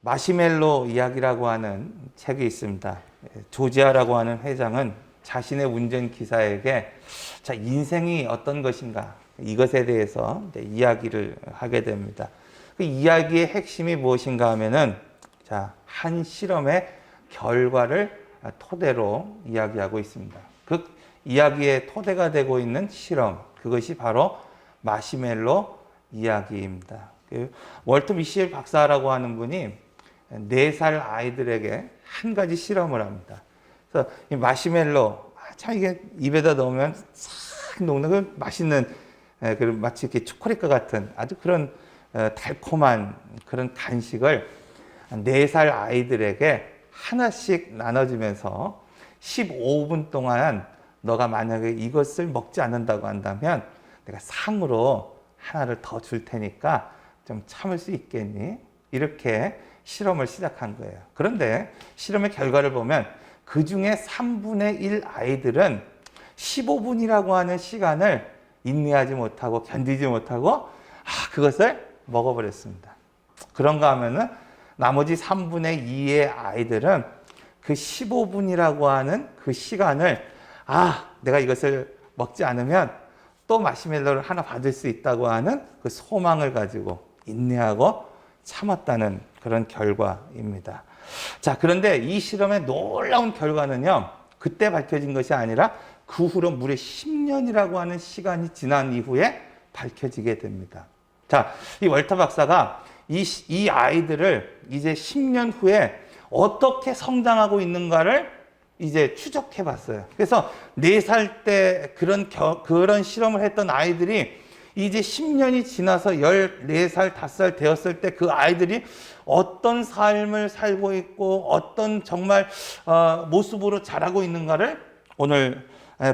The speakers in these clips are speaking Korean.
마시멜로 이야기라고 하는 책이 있습니다. 조지아라고 하는 회장은 자신의 운전기사에게 자, 인생이 어떤 것인가 이것에 대해서 이야기를 하게 됩니다. 그 이야기의 핵심이 무엇인가 하면은 자, 한 실험의 결과를 토대로 이야기하고 있습니다. 그 이야기의 토대가 되고 있는 실험, 그것이 바로 마시멜로 이야기입니다. 월터 미셸 박사라고 하는 분이 4살 아이들에게 한 가지 실험을 합니다. 그래서 이 마시멜로, 참 이게 입에다 넣으면 싹 녹는 그 맛있는, 마치 이렇게 초콜릿과 같은 아주 그런 달콤한 그런 간식을 4살 아이들에게 하나씩 나눠주면서 15분 동안 너가 만약에 이것을 먹지 않는다고 한다면 내가 상으로 하나를 더 줄 테니까 좀 참을 수 있겠니? 이렇게 실험을 시작한 거예요. 그런데 실험의 결과를 보면 그 중에 3분의 1 아이들은 15분이라고 하는 시간을 인내하지 못하고 견디지 못하고 그것을 먹어버렸습니다. 그런가 하면은 나머지 3분의 2의 아이들은 그 15분이라고 하는 그 시간을 내가 이것을 먹지 않으면 또 마시멜로를 하나 받을 수 있다고 하는 그 소망을 가지고 인내하고 참았다는 그런 결과입니다. 자, 그런데 이 실험의 놀라운 결과는요, 그때 밝혀진 것이 아니라 그 후로 무려 10년이라고 하는 시간이 지난 이후에 밝혀지게 됩니다. 자, 이 월터 박사가 이 아이들을 이제 10년 후에 어떻게 성장하고 있는가를 이제 추적해 봤어요. 그래서 4살 때 그런 실험을 했던 아이들이 이제 10년이 지나서 14살, 5살 되었을 때 그 아이들이 어떤 삶을 살고 있고 어떤 정말 모습으로 자라고 있는가를 오늘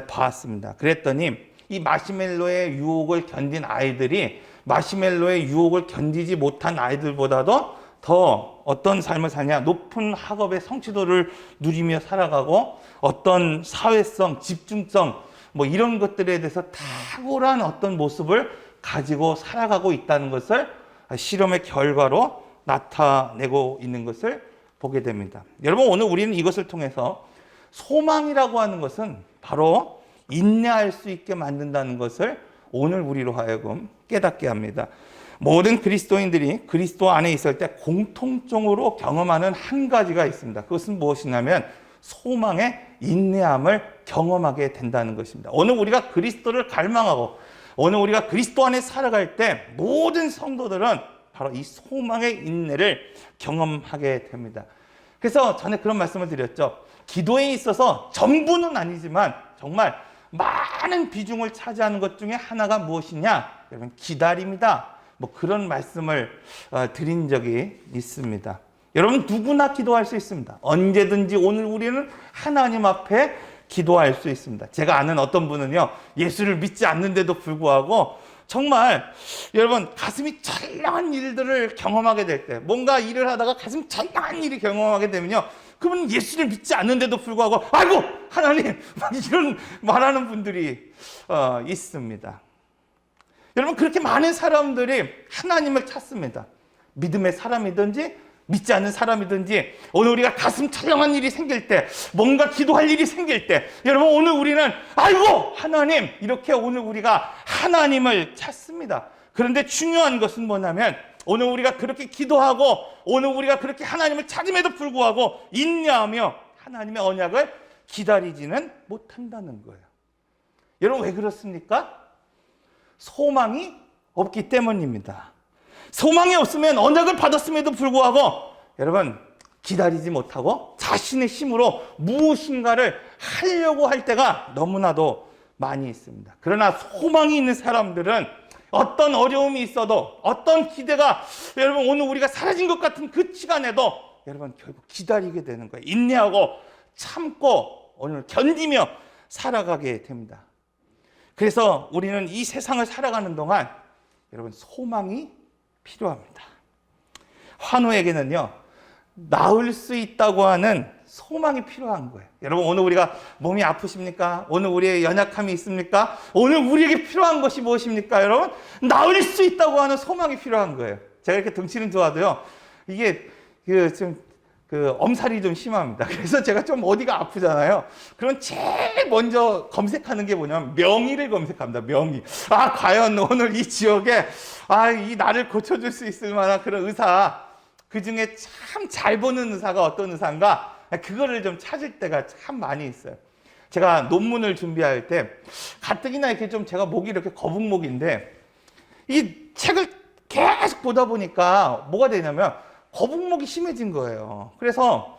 봤습니다. 그랬더니 이 마시멜로의 유혹을 견딘 아이들이 마시멜로의 유혹을 견디지 못한 아이들보다도 더 어떤 삶을 사냐, 높은 학업의 성취도를 누리며 살아가고 어떤 사회성, 집중성 뭐 이런 것들에 대해서 탁월한 어떤 모습을 가지고 살아가고 있다는 것을 실험의 결과로 나타내고 있는 것을 보게 됩니다. 여러분, 오늘 우리는 이것을 통해서 소망이라고 하는 것은 바로 인내할 수 있게 만든다는 것을 오늘 우리로 하여금 깨닫게 합니다. 모든 그리스도인들이 그리스도 안에 있을 때 공통적으로 경험하는 한 가지가 있습니다. 그것은 무엇이냐면 소망의 인내함을 경험하게 된다는 것입니다. 오늘 우리가 그리스도를 갈망하고 오늘 우리가 그리스도 안에 살아갈 때 모든 성도들은 바로 이 소망의 인내를 경험하게 됩니다. 그래서 전에 그런 말씀을 드렸죠. 기도에 있어서 전부는 아니지만 정말 많은 비중을 차지하는 것 중에 하나가 무엇이냐? 여러분, 기다림이다. 뭐 그런 말씀을 드린 적이 있습니다. 여러분, 누구나 기도할 수 있습니다. 언제든지 오늘 우리는 하나님 앞에 기도할 수 있습니다. 제가 아는 어떤 분은요, 예수를 믿지 않는데도 불구하고 정말 여러분 가슴이 찰랑한 일들을 경험하게 될 때, 뭔가 일을 하다가 가슴 찰랑한 일이 경험하게 되면요, 그분 예수를 믿지 않는데도 불구하고 아이고 하나님 이런 말하는 분들이 있습니다. 여러분, 그렇게 많은 사람들이 하나님을 찾습니다. 믿음의 사람이든지 믿지 않는 사람이든지 오늘 우리가 가슴 찰랑한 일이 생길 때, 뭔가 기도할 일이 생길 때, 여러분 오늘 우리는 아이고 하나님 이렇게 오늘 우리가 하나님을 찾습니다. 그런데 중요한 것은 뭐냐면 오늘 우리가 그렇게 기도하고 오늘 우리가 그렇게 하나님을 찾음에도 불구하고 인내하며 하나님의 언약을 기다리지는 못한다는 거예요. 여러분, 왜 그렇습니까? 소망이 없기 때문입니다. 소망이 없으면 언약을 받았음에도 불구하고 여러분 기다리지 못하고 자신의 힘으로 무엇인가를 하려고 할 때가 너무나도 많이 있습니다. 그러나 소망이 있는 사람들은 어떤 어려움이 있어도 어떤 기대가 여러분 오늘 우리가 사라진 것 같은 그 시간에도 여러분 결국 기다리게 되는 거예요. 인내하고 참고 오늘 견디며 살아가게 됩니다. 그래서 우리는 이 세상을 살아가는 동안 여러분 소망이 필요합니다. 환우에게는요, 나을 수 있다고 하는 소망이 필요한 거예요. 여러분, 오늘 우리가 몸이 아프십니까? 오늘 우리의 연약함이 있습니까? 오늘 우리에게 필요한 것이 무엇입니까? 여러분, 나을 수 있다고 하는 소망이 필요한 거예요. 제가 이렇게 등치는 좋아도요, 이게 엄살이 좀 심합니다. 그래서 제가 좀 어디가 아프잖아요. 그럼 제일 먼저 검색하는 게 뭐냐면 명의를 검색합니다. 명의. 과연 오늘 이 지역에 이 나를 고쳐줄 수 있을 만한 그런 의사, 그 중에 참 잘 보는 의사가 어떤 의사인가? 그거를 좀 찾을 때가 참 많이 있어요. 제가 논문을 준비할 때 가뜩이나 이렇게 좀 제가 목이 이렇게 거북목인데 이 책을 계속 보다 보니까 뭐가 되냐면 거북목이 심해진 거예요. 그래서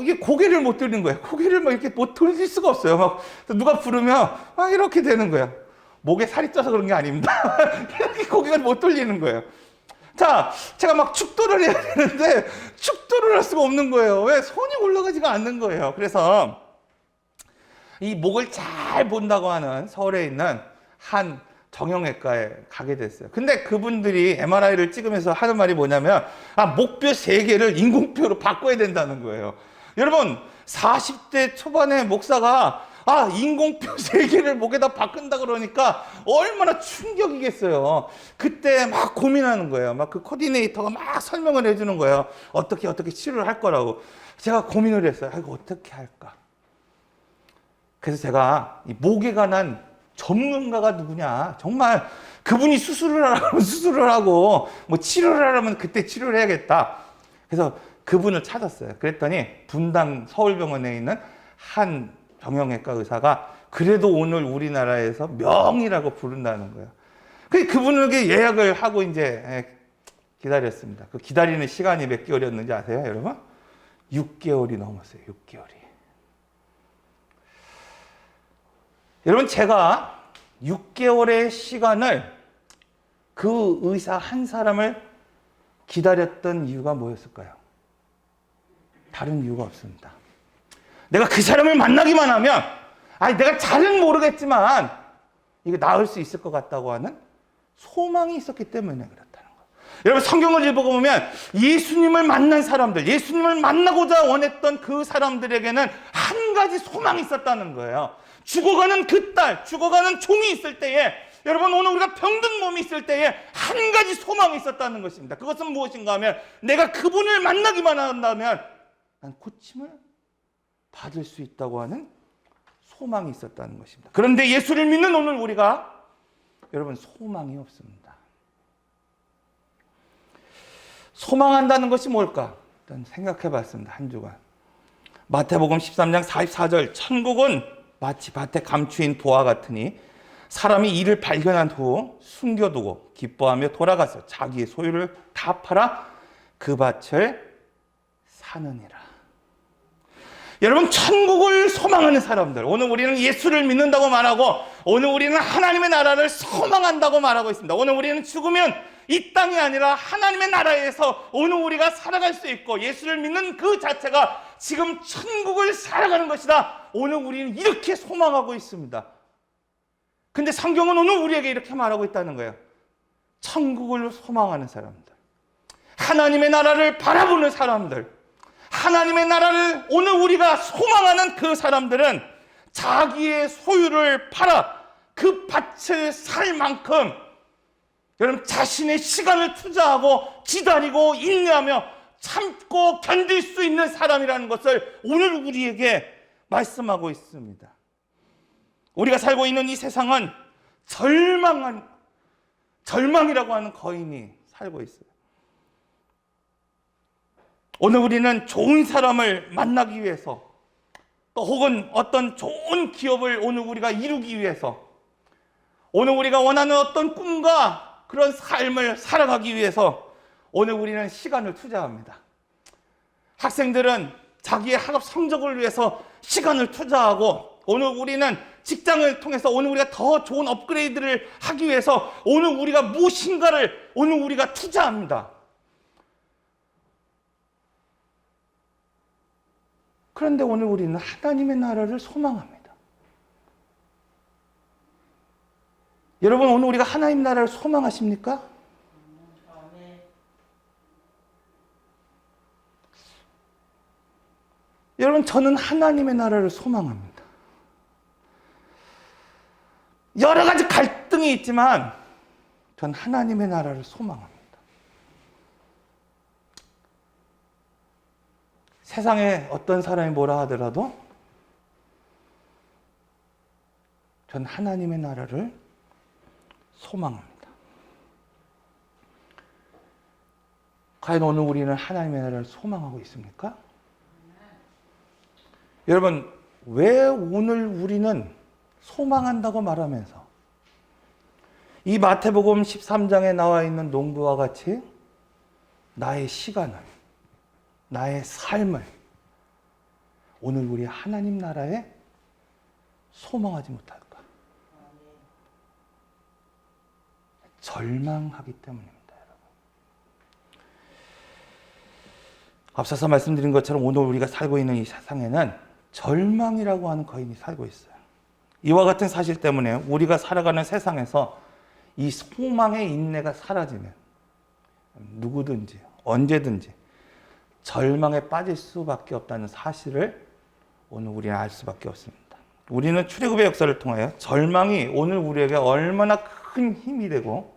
이게 고개를 못 들는 거예요. 고개를 막 이렇게 못 돌릴 수가 없어요. 막 누가 부르면 이렇게 되는 거예요. 목에 살이 쪄서 그런 게 아닙니다. 이렇게 고개를 못 돌리는 거예요. 자, 제가 막 축도를 해야 되는데 축도를 할 수가 없는 거예요. 왜? 손이 올라가지가 않는 거예요. 그래서 이 목을 잘 본다고 하는 서울에 있는 한 정형외과에 가게 됐어요. 근데 그분들이 MRI를 찍으면서 하는 말이 뭐냐면 목뼈 3개를 인공뼈로 바꿔야 된다는 거예요. 여러분 40대 초반의 목사가 인공뼈 3개를 목에다 바꾼다 그러니까 얼마나 충격이겠어요. 그때 막 고민하는 거예요. 막 그 코디네이터가 막 설명을 해주는 거예요. 어떻게 치료를 할 거라고. 제가 고민을 했어요. 이거 어떻게 할까? 그래서 제가 이 목에 관한 전문가가 누구냐, 정말 그분이 수술을 하라면 수술을 하고 뭐 치료를 하라면 그때 치료를 해야겠다. 그래서 그분을 찾았어요. 그랬더니 분당 서울병원에 있는 한 정형외과 의사가 그래도 오늘 우리나라에서 명이라고 부른다는 거예요. 그분에게 예약을 하고 이제 기다렸습니다. 그 기다리는 시간이 몇 개월이었는지 아세요, 여러분? 6개월이 넘었어요. 6개월이. 여러분, 제가 6개월의 시간을 그 의사 한 사람을 기다렸던 이유가 뭐였을까요? 다른 이유가 없습니다. 내가 그 사람을 만나기만 하면 내가 잘은 모르겠지만 이게 나을 수 있을 것 같다고 하는 소망이 있었기 때문에 그렇다는 거예요. 여러분, 성경을 읽어보면 예수님을 만난 사람들, 예수님을 만나고자 원했던 그 사람들에게는 한 가지 소망이 있었다는 거예요. 죽어가는 그 딸, 죽어가는 종이 있을 때에, 여러분, 오늘 우리가 병든 몸이 있을 때에 한 가지 소망이 있었다는 것입니다. 그것은 무엇인가 하면 내가 그분을 만나기만 한다면 난 고침을 받을 수 있다고 하는 소망이 있었다는 것입니다. 그런데 예수를 믿는 오늘 우리가, 여러분, 소망이 없습니다. 소망한다는 것이 뭘까? 일단 생각해 봤습니다. 한 주간. 마태복음 13장 44절, 천국은 마치 밭에 감추인 보화 같으니 사람이 이를 발견한 후 숨겨두고 기뻐하며 돌아가서 자기의 소유를 다 팔아 그 밭을 사느니라. 여러분, 천국을 소망하는 사람들, 오늘 우리는 예수를 믿는다고 말하고 오늘 우리는 하나님의 나라를 소망한다고 말하고 있습니다. 오늘 우리는 죽으면 이 땅이 아니라 하나님의 나라에서 오늘 우리가 살아갈 수 있고 예수를 믿는 그 자체가 지금 천국을 살아가는 것이다. 오늘 우리는 이렇게 소망하고 있습니다. 근데 성경은 오늘 우리에게 이렇게 말하고 있다는 거예요. 천국을 소망하는 사람들, 하나님의 나라를 바라보는 사람들, 하나님의 나라를 오늘 우리가 소망하는 그 사람들은 자기의 소유를 팔아 그 밭을 살 만큼, 여러분, 자신의 시간을 투자하고 기다리고 인내하며 참고 견딜 수 있는 사람이라는 것을 오늘 우리에게 말씀하고 있습니다. 우리가 살고 있는 이 세상은 절망이라고 하는 거인이 살고 있어요. 오늘 우리는 좋은 사람을 만나기 위해서, 또 혹은 어떤 좋은 기업을 오늘 우리가 이루기 위해서, 오늘 우리가 원하는 어떤 꿈과 그런 삶을 살아가기 위해서 오늘 우리는 시간을 투자합니다. 학생들은 자기의 학업 성적을 위해서 시간을 투자하고, 오늘 우리는 직장을 통해서 오늘 우리가 더 좋은 업그레이드를 하기 위해서 오늘 우리가 무엇인가를 오늘 우리가 투자합니다. 그런데 오늘 우리는 하나님의 나라를 소망합니다. 여러분, 오늘 우리가 하나님 나라를 소망하십니까? 여러분, 저는 하나님의 나라를 소망합니다. 여러 가지 갈등이 있지만 전 하나님의 나라를 소망합니다. 세상에 어떤 사람이 뭐라 하더라도 전 하나님의 나라를 소망합니다. 과연 오늘 우리는 하나님의 나라를 소망하고 있습니까? 여러분, 왜 오늘 우리는 소망한다고 말하면서 이 마태복음 13장에 나와 있는 농부와 같이 나의 시간을, 나의 삶을 오늘 우리 하나님 나라에 소망하지 못할까? 절망하기 때문입니다. 앞서서 말씀드린 것처럼 오늘 우리가 살고 있는 이 세상에는 절망이라고 하는 거인이 살고 있어요. 이와 같은 사실 때문에 우리가 살아가는 세상에서 이 소망의 인내가 사라지면 누구든지 언제든지 절망에 빠질 수밖에 없다는 사실을 오늘 우리는 알 수밖에 없습니다. 우리는 출애굽의 역사를 통하여 절망이 오늘 우리에게 얼마나 큰 힘이 되고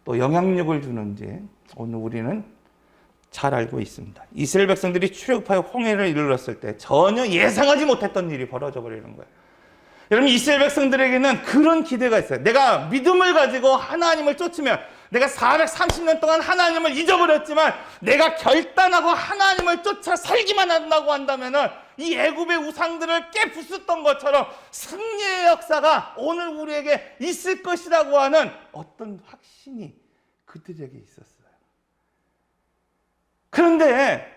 또 영향력을 주는지 오늘 우리는 잘 알고 있습니다. 이스라엘 백성들이 출애굽하여 홍해를 이르렀을 때 전혀 예상하지 못했던 일이 벌어져 버리는 거예요. 여러분, 이스라엘 백성들에게는 그런 기대가 있어요. 내가 믿음을 가지고 하나님을 쫓으면, 내가 430년 동안 하나님을 잊어버렸지만 내가 결단하고 하나님을 쫓아 살기만 한다고 한다면은 이 애굽의 우상들을 깨부쉈던 것처럼 승리의 역사가 오늘 우리에게 있을 것이라고 하는 어떤 확신이 그들에게 있었어요. 그런데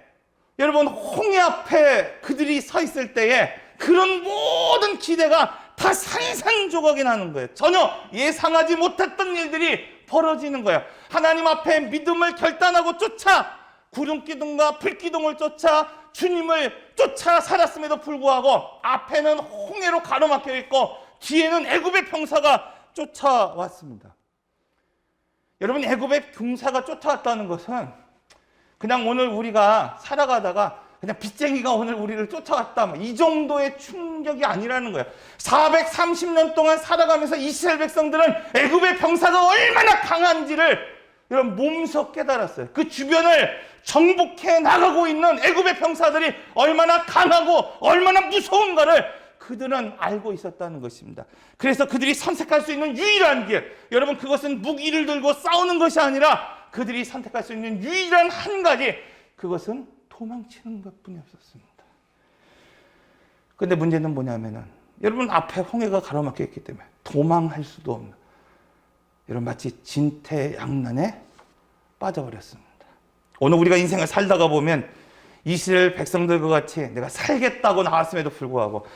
여러분, 홍해 앞에 그들이 서 있을 때에 그런 모든 기대가 다 산산조각이 나는 거예요. 전혀 예상하지 못했던 일들이 벌어지는 거예요. 하나님 앞에 믿음을 결단하고 쫓아 구름기둥과 불기둥을 쫓아 주님을 쫓아 살았음에도 불구하고 앞에는 홍해로 가로막혀 있고 뒤에는 애굽의 병사가 쫓아왔습니다. 여러분, 애굽의 병사가 쫓아왔다는 것은 그냥 오늘 우리가 살아가다가 그냥 빚쟁이가 오늘 우리를 쫓아왔다, 이 정도의 충격이 아니라는 거예요. 430년 동안 살아가면서 이스라엘 백성들은 애굽의 병사가 얼마나 강한지를 여러분 몸소 깨달았어요. 그 주변을 정복해 나가고 있는 애굽의 병사들이 얼마나 강하고 얼마나 무서운가를 그들은 알고 있었다는 것입니다. 그래서 그들이 선택할 수 있는 유일한 길, 여러분, 그것은 무기를 들고 싸우는 것이 아니라 그들이 선택할 수 있는 유일한 한 가지, 그것은 도망치는 것뿐이 없었습니다. 그런데 문제는 뭐냐면은 여러분, 앞에 홍해가 가로막혀 있기 때문에 도망할 수도 없는, 여러분, 마치 진퇴양난에 빠져버렸습니다. 오늘 우리가 인생을 살다가 보면 이스라엘 백성들과 같이 내가 살겠다고 나왔음에도 불구하고,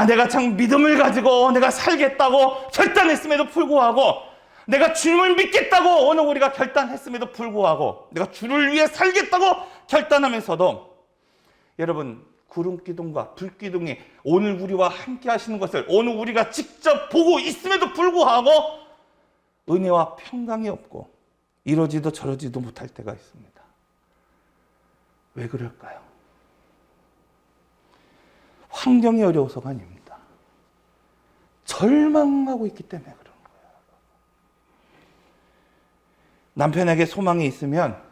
내가 참 믿음을 가지고 내가 살겠다고 결단했음에도 불구하고, 내가 주님을 믿겠다고 오늘 우리가 결단했음에도 불구하고, 내가 주를 위해 살겠다고 결단하면서도 여러분, 구름기둥과 불기둥이 오늘 우리와 함께 하시는 것을 오늘 우리가 직접 보고 있음에도 불구하고 은혜와 평강이 없고 이러지도 저러지도 못할 때가 있습니다. 왜 그럴까요? 환경이 어려워서가 아닙니다. 절망하고 있기 때문에 그런 거예요. 남편에게 소망이 있으면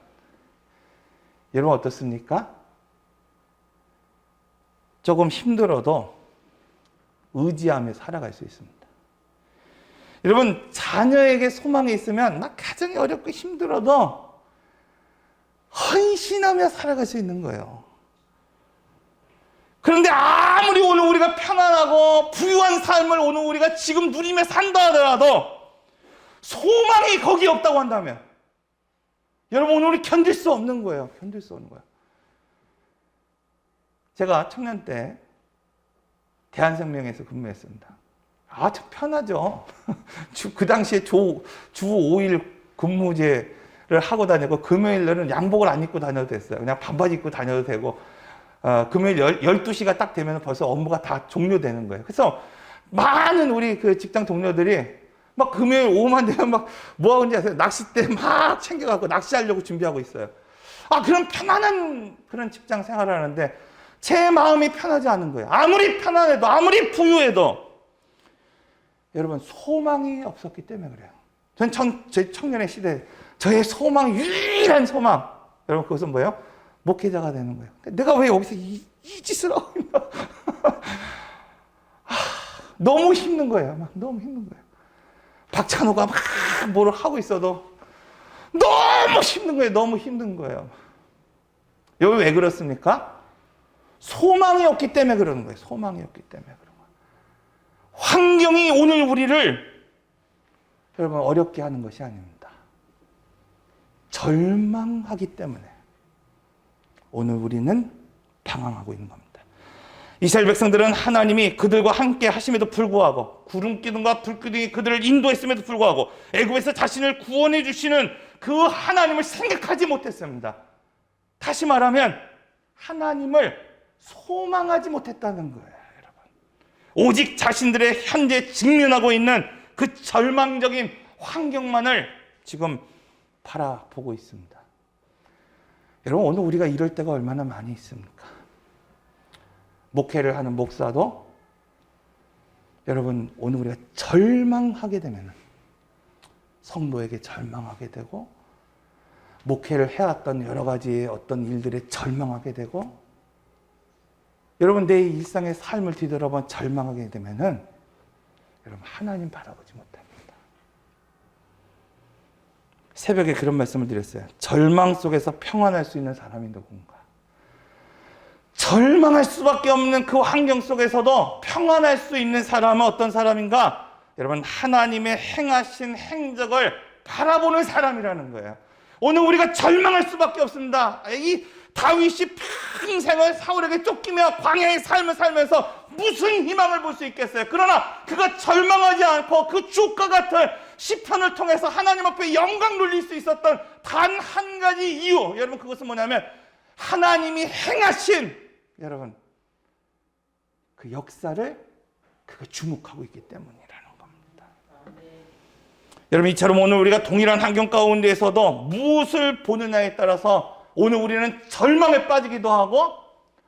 여러분 어떻습니까? 조금 힘들어도 의지하며 살아갈 수 있습니다. 여러분, 자녀에게 소망이 있으면 막 가정이 어렵고 힘들어도 헌신하며 살아갈 수 있는 거예요. 그런데 아무리 오늘 우리가 편안하고 부유한 삶을 오늘 우리가 지금 누리며 산다 하더라도 소망이 거기 없다고 한다면 여러분, 오늘 우리 견딜 수 없는 거예요. 견딜 수 없는 거예요. 제가 청년 때 대한생명에서 근무했습니다. 참 편하죠. 그 당시에 주 5일 근무제를 하고 다니고 금요일날은 양복을 안 입고 다녀도 됐어요. 그냥 반바지 입고 다녀도 되고, 금요일 12시가 딱 되면 벌써 업무가 다 종료되는 거예요. 그래서 많은 우리 그 직장 동료들이 막 금요일 오후만 되면 막 뭐 하는지 아세요? 낚싯대 막 챙겨갖고 낚시하려고 준비하고 있어요. 그런 편안한 그런 직장 생활을 하는데 제 마음이 편하지 않은 거예요. 아무리 편안해도, 아무리 부유해도 여러분, 소망이 없었기 때문에 그래요. 제 청년의 시대에 저의 소망, 유일한 소망, 여러분, 그것은 뭐예요? 목회자가 되는 거예요. 내가 왜 여기서 이 짓을 하고 있나? 너무 힘든 거예요. 막 너무 힘든 거예요. 박찬호가 막 뭐를 하고 있어도 너무 힘든 거예요. 너무 힘든 거예요. 여기 왜 그렇습니까? 소망이 없기 때문에 그러는 거예요. 소망이 없기 때문에 그런 거예요. 환경이 오늘 우리를 여러분 어렵게 하는 것이 아닙니다. 절망하기 때문에 오늘 우리는 방황하고 있는 겁니다. 이스라엘 백성들은 하나님이 그들과 함께 하심에도 불구하고 구름 기둥과 불 기둥이 그들을 인도했음에도 불구하고 애굽에서 자신을 구원해 주시는 그 하나님을 생각하지 못했습니다. 다시 말하면 하나님을 소망하지 못했다는 거예요, 여러분. 오직 자신들의 현재 직면하고 있는 그 절망적인 환경만을 지금 바라보고 있습니다. 여러분, 오늘 우리가 이럴 때가 얼마나 많이 있습니까? 목회를 하는 목사도 여러분 오늘 우리가 절망하게 되면 성도에게 절망하게 되고 목회를 해왔던 여러 가지의 어떤 일들에 절망하게 되고 여러분 내 일상의 삶을 뒤돌아보면 절망하게 되면은 여러분 하나님 바라보지 못합니다. 새벽에 그런 말씀을 드렸어요. 절망 속에서 평안할 수 있는 사람이 누군가? 절망할 수밖에 없는 그 환경 속에서도 평안할 수 있는 사람은 어떤 사람인가? 여러분 하나님의 행하신 행적을 바라보는 사람이라는 거예요. 오늘 우리가 절망할 수밖에 없습니다. 이 다윗이 평생을 사울에게 쫓기며 광야의 삶을 살면서 무슨 희망을 볼 수 있겠어요? 그러나 그가 절망하지 않고 그 주옥과 같은 시편을 통해서 하나님 앞에 영광 돌릴 수 있었던 단 한 가지 이유, 여러분 그것은 뭐냐면 하나님이 행하신 여러분 그 역사를 그가 주목하고 있기 때문이라는 겁니다. 여러분 이처럼 오늘 우리가 동일한 환경 가운데에서도 무엇을 보느냐에 따라서 오늘 우리는 절망에 빠지기도 하고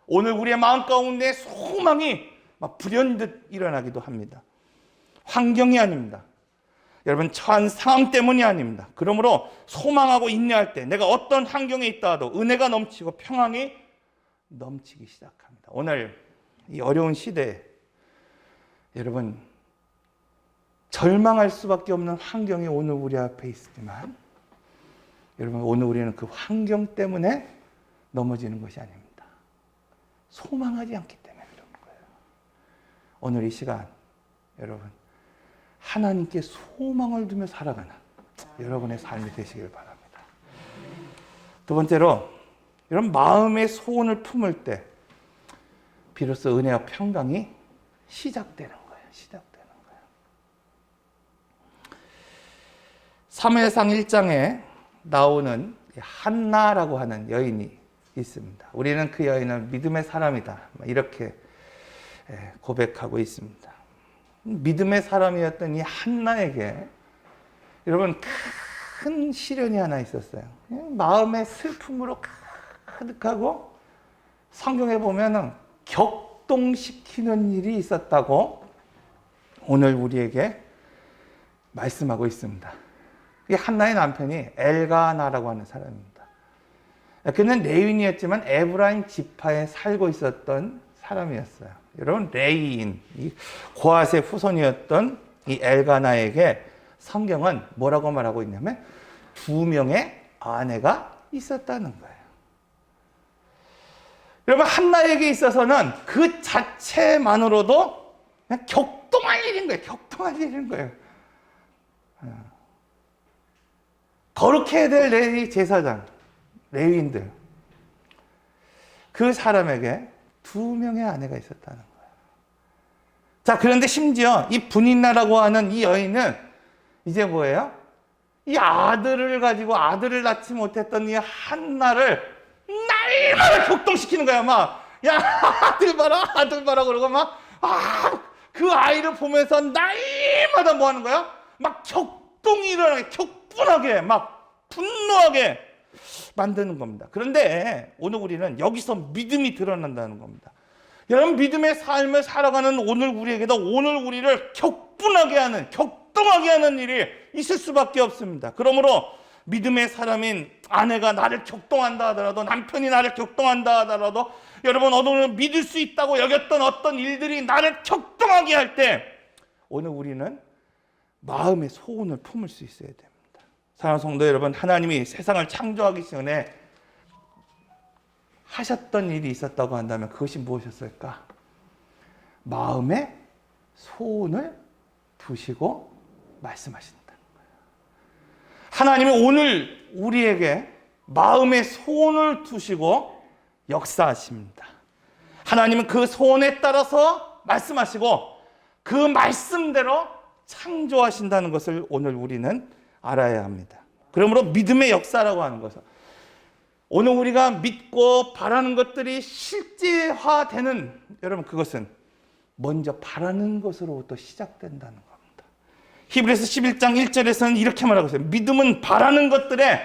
오늘 우리의 마음 가운데 소망이 막 불현듯 일어나기도 합니다. 환경이 아닙니다. 여러분 처한 상황 때문이 아닙니다. 그러므로 소망하고 인내할 때 내가 어떤 환경에 있다 하도 은혜가 넘치고 평안이 넘치기 시작합니다. 오늘 이 어려운 시대에 여러분 절망할 수밖에 없는 환경이 오늘 우리 앞에 있지만 여러분 오늘 우리는 그 환경 때문에 넘어지는 것이 아닙니다. 소망하지 않기 때문에 그런 거예요. 오늘 이 시간 여러분 하나님께 소망을 두며 살아가는 여러분의 삶이 되시길 바랍니다. 두 번째로 여러분 마음의 소원을 품을 때 비로소 은혜와 평강이 시작되는 거예요. 시작되는 거예요. 사무엘상 1장에 나오는 한나라고 하는 여인이 있습니다. 우리는 그 여인은 믿음의 사람이다. 이렇게 고백하고 있습니다. 믿음의 사람이었던 이 한나에게 여러분 큰 시련이 하나 있었어요. 마음의 슬픔으로 가득하고 성경에 보면은 격동시키는 일이 있었다고 오늘 우리에게 말씀하고 있습니다. 이 한나의 남편이 엘가나라고 하는 사람입니다. 그는 레위인이었지만 에브라임 지파에 살고 있었던 사람이었어요. 여러분 레위인, 이 고앗의 후손이었던 이 엘가나에게 성경은 뭐라고 말하고 있냐면 2명의 아내가 있었다는 거예요. 여러분 한나에게 있어서는 그 자체만으로도 그냥 격동할 일인 거예요. 격동할 일인 거예요. 거룩해야 될 레위 제사장, 레위인들 그 사람에게 2명의 아내가 있었다는 거예요. 자, 그런데 심지어 이 분인나라고 하는 이 여인은 이제 뭐예요? 이 아들을 가지고 아들을 낳지 못했던 이 한나를 날마다 격동시키는 거야. 막, 야, 아들 봐라, 그러고 막, 그 아이를 보면서 날마다 뭐 하는 거야? 막 격동이 일어나게, 격분하게, 막 분노하게 만드는 겁니다. 그런데 오늘 우리는 여기서 믿음이 드러난다는 겁니다. 여러분 믿음의 삶을 살아가는 오늘 우리에게도 오늘 우리를 격분하게 하는 격동하게 하는 일이 있을 수밖에 없습니다. 그러므로 믿음의 사람인 아내가 나를 격동한다 하더라도, 남편이 나를 격동한다 하더라도, 여러분 오늘 믿을 수 있다고 여겼던 어떤 일들이 나를 격동하게 할 때 오늘 우리는 마음의 소원을 품을 수 있어야 됩니다. 사랑하는 성도 여러분, 하나님이 세상을 창조하기 전에 하셨던 일이 있었다고 한다면 그것이 무엇이었을까? 마음의 소원을 두시고 말씀하신다는 거예요. 하나님은 오늘 우리에게 마음의 소원을 두시고 역사하십니다. 하나님은 그 소원에 따라서 말씀하시고 그 말씀대로 창조하신다는 것을 오늘 우리는 알아야 합니다. 그러므로 믿음의 역사라고 하는 것은 오늘 우리가 믿고 바라는 것들이 실제화되는, 여러분 그것은 먼저 바라는 것으로부터 시작된다는 겁니다. 히브리서 11장 1절에서는 이렇게 말하고 있어요. 믿음은 바라는 것들의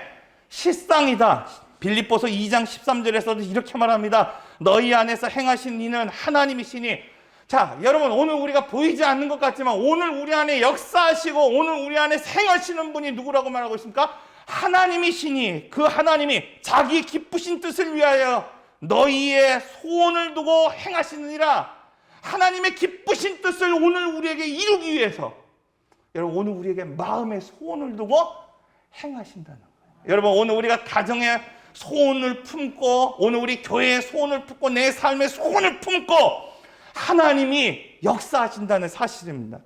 실상이다. 빌립보서 2장 13절에서도 이렇게 말합니다. 너희 안에서 행하신 이는 하나님이시니. 자, 여러분 오늘 우리가 보이지 않는 것 같지만 오늘 우리 안에 역사하시고 오늘 우리 안에 행하시는 분이 누구라고 말하고 있습니까? 하나님이시니 그 하나님이 자기 기쁘신 뜻을 위하여 너희의 소원을 두고 행하시느니라. 하나님의 기쁘신 뜻을 오늘 우리에게 이루기 위해서 여러분 오늘 우리에게 마음의 소원을 두고 행하신다는 거예요. 여러분 오늘 우리가 가정의 소원을 품고 오늘 우리 교회의 소원을 품고 내 삶의 소원을 품고 하나님이 역사하신다는 사실입니다.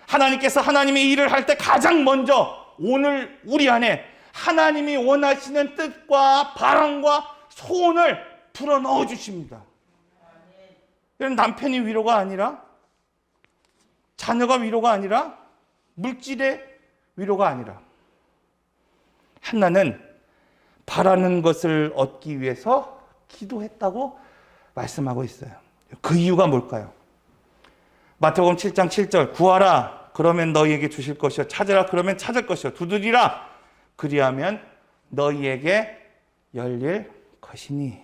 하나님께서 하나님의 일을 할 때 가장 먼저 오늘 우리 안에 하나님이 원하시는 뜻과 바람과 소원을 불어넣어 주십니다. 이런 남편이 위로가 아니라, 자녀가 위로가 아니라, 물질의 위로가 아니라, 한나는 바라는 것을 얻기 위해서 기도했다고 말씀하고 있어요. 그 이유가 뭘까요? 마태복음 7장 7절, 구하라 그러면 너희에게 주실 것이요, 찾으라 그러면 찾을 것이요, 두드리라 그리하면 너희에게 열릴 것이니.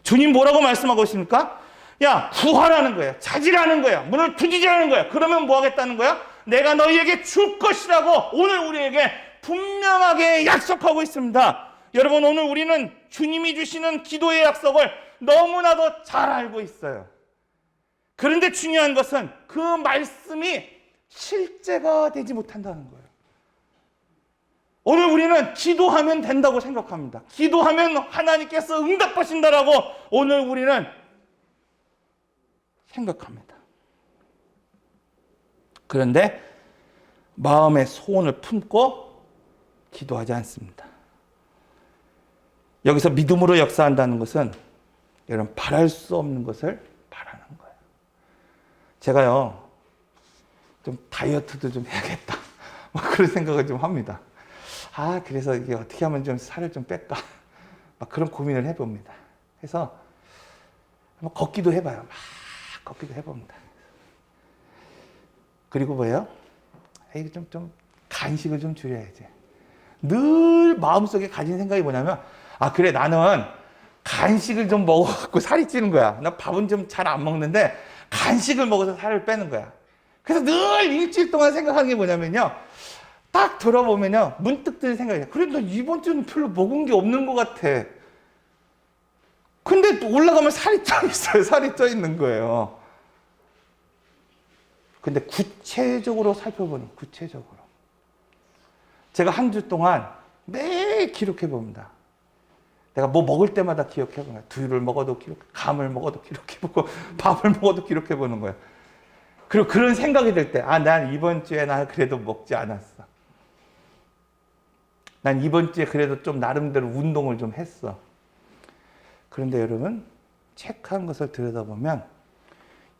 주님 뭐라고 말씀하고 있습니까? 야, 구하라는 거야, 찾으라는 거야, 문을 두드리라는 거야. 그러면 뭐 하겠다는 거야? 내가 너희에게 줄 것이라고 오늘 우리에게 분명하게 약속하고 있습니다. 여러분 오늘 우리는 주님이 주시는 기도의 약속을 너무나도 잘 알고 있어요. 그런데 중요한 것은 그 말씀이 실제가 되지 못한다는 거예요. 오늘 우리는 기도하면 된다고 생각합니다. 기도하면 하나님께서 응답하신다라고 오늘 우리는 생각합니다. 그런데 마음의 소원을 품고 기도하지 않습니다. 여기서 믿음으로 역사한다는 것은 여러분 바랄 수 없는 것을 바라는 거예요. 제가요 좀 다이어트도 좀 해야겠다 막 그런 생각을 좀 합니다. 그래서 이게 어떻게 하면 좀 살을 좀 뺄까 막 그런 고민을 해봅니다. 그래서 한번 걷기도 해봐요. 막 걷기도 해봅니다. 그리고 뭐예요? 좀 간식을 좀 줄여야지. 늘 마음속에 가진 생각이 뭐냐면 그래 나는 간식을 좀 먹어갖고 살이 찌는 거야. 나 밥은 좀 잘 안 먹는데 간식을 먹어서 살을 빼는 거야. 그래서 늘 일주일 동안 생각하는 게 뭐냐면요, 딱 돌아보면요 문득 드는 생각이야. 그래 나 이번 주는 별로 먹은 게 없는 것 같아. 근데 올라가면 살이 쪄 있어요. 살이 쪄 있는 거예요. 근데 구체적으로 살펴보는, 구체적으로 제가 한 주 동안 매일 기록해 봅니다. 내가 뭐 먹을 때마다 기억해 보는 거야. 두유를 먹어도 기록해, 감을 먹어도 기록해 보고, 밥을 먹어도 기록해 보는 거야. 그리고 그런 생각이 들 때, 난 이번 주에 난 그래도 먹지 않았어. 난 이번 주에 그래도 좀 나름대로 운동을 좀 했어. 그런데 여러분, 체크한 것을 들여다보면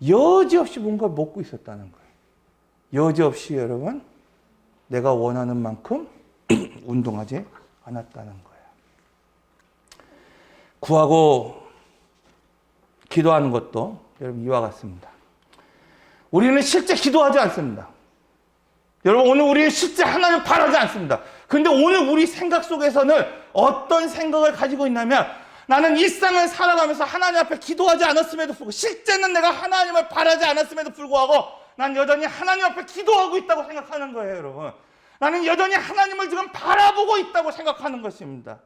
여지없이 뭔가 먹고 있었다는 거예요. 여지없이 여러분, 내가 원하는 만큼 운동하지 않았다는 거예요. 구하고 기도하는 것도 여러분 이와 같습니다. 우리는 실제 기도하지 않습니다. 여러분 오늘 우리는 실제 하나님 바라지 않습니다. 그런데 오늘 우리 생각 속에서는 어떤 생각을 가지고 있냐면, 나는 일상을 살아가면서 하나님 앞에 기도하지 않았음에도 불구하고, 실제는 내가 하나님을 바라지 않았음에도 불구하고 난 여전히 하나님 앞에 기도하고 있다고 생각하는 거예요. 여러분, 나는 여전히 하나님을 지금 바라보고 있다고 생각하는 것입니다.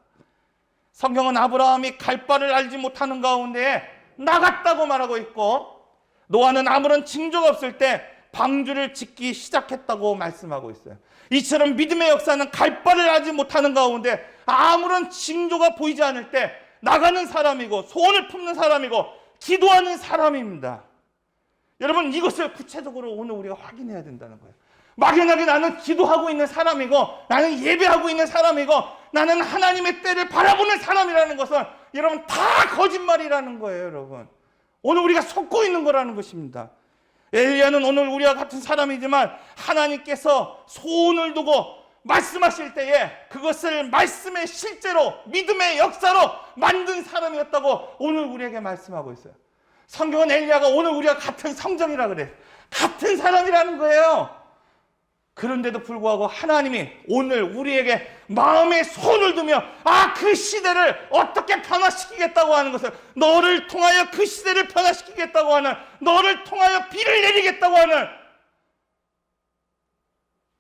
성경은 아브라함이 갈 바를 알지 못하는 가운데 나갔다고 말하고 있고, 노아는 아무런 징조가 없을 때 방주를 짓기 시작했다고 말씀하고 있어요. 이처럼 믿음의 역사는 갈 바를 알지 못하는 가운데 아무런 징조가 보이지 않을 때 나가는 사람이고 소원을 품는 사람이고 기도하는 사람입니다. 여러분, 이것을 구체적으로 오늘 우리가 확인해야 된다는 거예요. 막연하게 나는 기도하고 있는 사람이고 나는 예배하고 있는 사람이고 나는 하나님의 때를 바라보는 사람이라는 것은 여러분 다 거짓말이라는 거예요. 여러분, 오늘 우리가 속고 있는 거라는 것입니다. 엘리야는 오늘 우리와 같은 사람이지만 하나님께서 소원을 두고 말씀하실 때에 그것을 말씀의 실제로 믿음의 역사로 만든 사람이었다고 오늘 우리에게 말씀하고 있어요. 성경은 엘리야가 오늘 우리와 같은 성정이라 그래요. 같은 사람이라는 거예요. 그런데도 불구하고 하나님이 오늘 우리에게 마음에 손을 두며 그 시대를 어떻게 변화시키겠다고 하는 것을, 너를 통하여 그 시대를 변화시키겠다고 하는, 너를 통하여 비를 내리겠다고 하는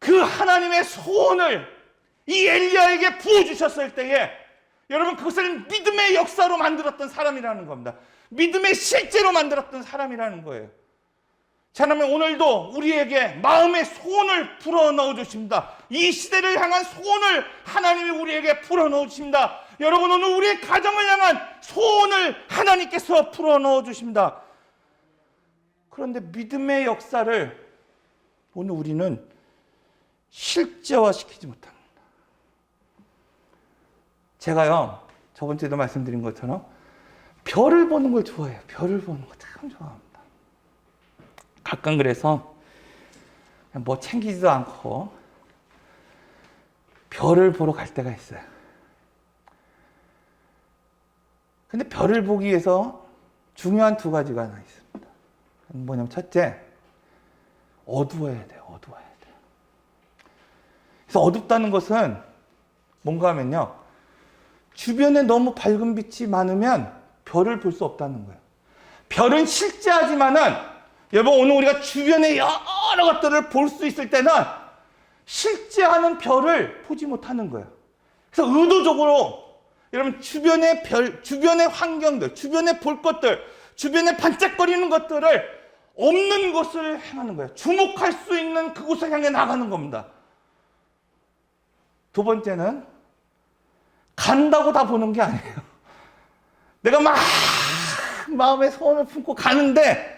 그 하나님의 소원을 이 엘리야에게 부어주셨을 때에 여러분 그것을 믿음의 역사로 만들었던 사람이라는 겁니다. 믿음의 실제로 만들었던 사람이라는 거예요. 자, 그러면 오늘도 우리에게 마음의 소원을 불어넣어 주십니다. 이 시대를 향한 소원을 하나님이 우리에게 불어넣어 주십니다. 여러분, 오늘 우리의 가정을 향한 소원을 하나님께서 불어넣어 주십니다. 그런데 믿음의 역사를 오늘 우리는 실제화시키지 못합니다. 제가요, 저번 주에도 말씀드린 것처럼 별을 보는 걸 좋아해요. 별을 보는 거 참 좋아합니다. 가끔 그래서 뭐 챙기지도 않고 별을 보러 갈 때가 있어요. 근데 별을 보기 위해서 중요한 두 가지가 하나 있습니다. 뭐냐면 첫째, 어두워야 돼요. 어두워야 돼요. 그래서 어둡다는 것은 뭔가 하면요, 주변에 너무 밝은 빛이 많으면 별을 볼 수 없다는 거예요. 별은 실제하지만은 여러분, 오늘 우리가 주변의 여러 것들을 볼 수 있을 때는 실제하는 별을 보지 못하는 거예요. 그래서 의도적으로 여러분 주변의 별, 주변의 환경들, 주변에 볼 것들, 주변에 반짝거리는 것들을 없는 것을 행하는 거예요. 주목할 수 있는 그곳을 향해 나가는 겁니다. 두 번째는 간다고 다 보는 게 아니에요. 내가 막 마음의 소원을 품고 가는데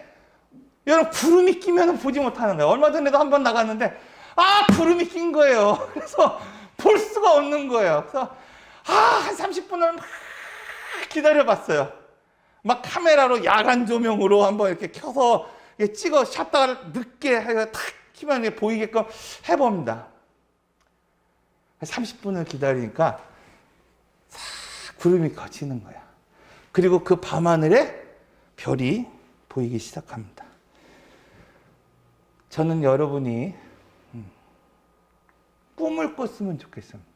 여러분 구름이 끼면 보지 못하는 거예요. 얼마 전에도 한번 나갔는데 구름이 낀 거예요. 그래서 볼 수가 없는 거예요. 그래서 한 30분을 막 기다려봤어요. 막 카메라로 야간 조명으로 한번 이렇게 켜서 찍어 샷다가 늦게 해서 탁 키면 보이게끔 해봅니다. 30분을 기다리니까 싹 구름이 거치는 거야. 그리고 그 밤하늘에 별이 보이기 시작합니다. 저는 여러분이 꿈을 꿨으면 좋겠습니다.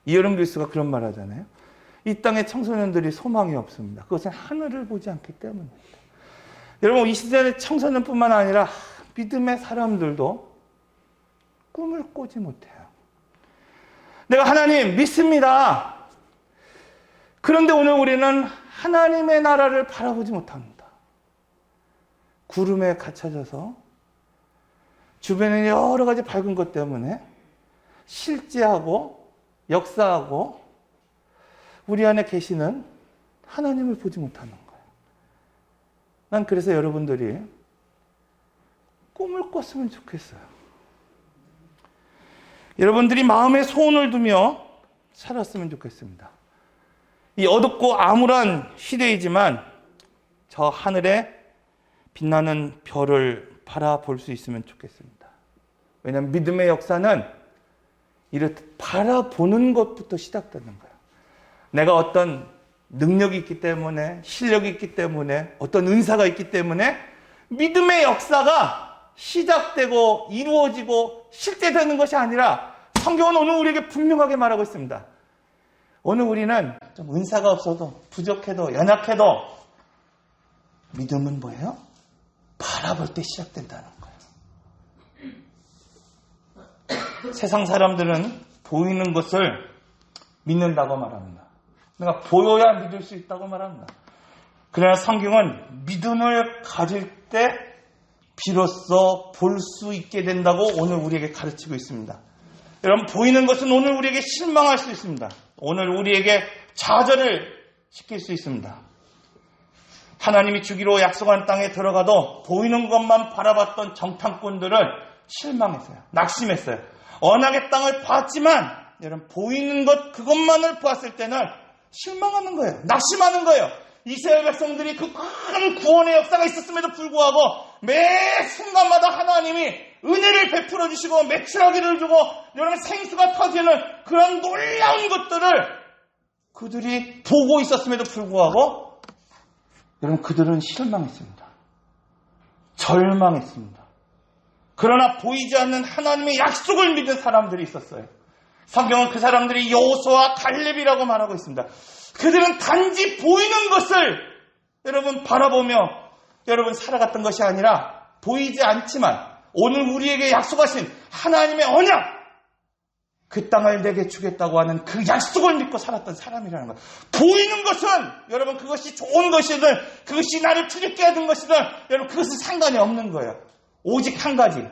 이여름 교수가 그런 말 하잖아요. 이 땅의 청소년들이 소망이 없습니다. 그것은 하늘을 보지 않기 때문입니다. 여러분, 이 시대의 청소년뿐만 아니라 믿음의 사람들도 꿈을 꾸지 못해요. 내가 하나님 믿습니다. 그런데 오늘 우리는 하나님의 나라를 바라보지 못합니다. 구름에 갇혀져서 주변에 여러 가지 밝은 것 때문에 실제하고 역사하고 우리 안에 계시는 하나님을 보지 못하는 거예요. 난 그래서 여러분들이 꿈을 꿨으면 좋겠어요. 여러분들이 마음에 소원을 두며 살았으면 좋겠습니다. 이 어둡고 암울한 시대이지만 저 하늘에 빛나는 별을 바라볼 수 있으면 좋겠습니다. 왜냐하면 믿음의 역사는 이렇듯 바라보는 것부터 시작되는 거예요. 내가 어떤 능력이 있기 때문에, 실력이 있기 때문에, 어떤 은사가 있기 때문에 믿음의 역사가 시작되고 이루어지고 실제되는 것이 아니라 성경은 오늘 우리에게 분명하게 말하고 있습니다. 오늘 우리는 좀 은사가 없어도 부족해도 연약해도 믿음은 뭐예요? 바라볼 때 시작된다는 거예요. 세상 사람들은 보이는 것을 믿는다고 말합니다. 내가 보여야 믿을 수 있다고 말합니다. 그러나 성경은 믿음을 가질 때 비로소 볼 수 있게 된다고 오늘 우리에게 가르치고 있습니다. 여러분, 보이는 것은 오늘 우리에게 실망할 수 있습니다. 오늘 우리에게 좌절을 시킬 수 있습니다. 하나님이 주기로 약속한 땅에 들어가도 보이는 것만 바라봤던 정탐꾼들은 실망했어요. 낙심했어요. 언약의 땅을 봤지만 여러분, 보이는 것 그것만을 보았을 때는 실망하는 거예요. 낙심하는 거예요. 이스라엘 백성들이 그 큰 구원의 역사가 있었음에도 불구하고 매 순간마다 하나님이 은혜를 베풀어 주시고 메추라기를 주고 여러분 생수가 터지는 그런 놀라운 것들을 그들이 보고 있었음에도 불구하고 여러분 그들은 실망했습니다. 절망했습니다. 그러나 보이지 않는 하나님의 약속을 믿는 사람들이 있었어요. 성경은 그 사람들이 여호수아와 갈렙이라고 말하고 있습니다. 그들은 단지 보이는 것을 여러분 바라보며 여러분 살아갔던 것이 아니라 보이지 않지만 오늘 우리에게 약속하신 하나님의 언약, 그 땅을 내게 주겠다고 하는 그 약속을 믿고 살았던 사람이라는 거예요. 보이는 것은 여러분 그것이 좋은 것이든 그것이 나를 두렵게 하는 것이든 여러분 그것은 상관이 없는 거예요. 오직 한 가지,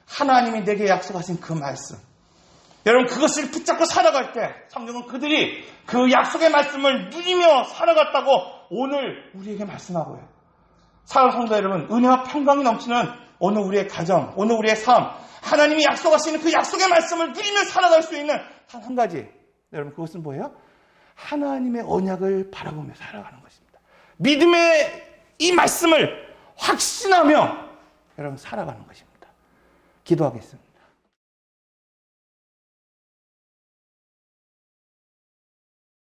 하나님이 내게 약속하신 그 말씀, 여러분 그것을 붙잡고 살아갈 때 성경은 그들이 그 약속의 말씀을 누리며 살아갔다고 오늘 우리에게 말씀하고 있어요. 사랑하는 성도 여러분, 은혜와 평강이 넘치는 오늘 우리의 가정, 오늘 우리의 삶, 하나님이 약속하시는 그 약속의 말씀을 누리며 살아갈 수 있는 단 한 가지, 여러분 그것은 뭐예요? 하나님의 언약을 바라보며 살아가는 것입니다. 믿음의 이 말씀을 확신하며 여러분 살아가는 것입니다. 기도하겠습니다.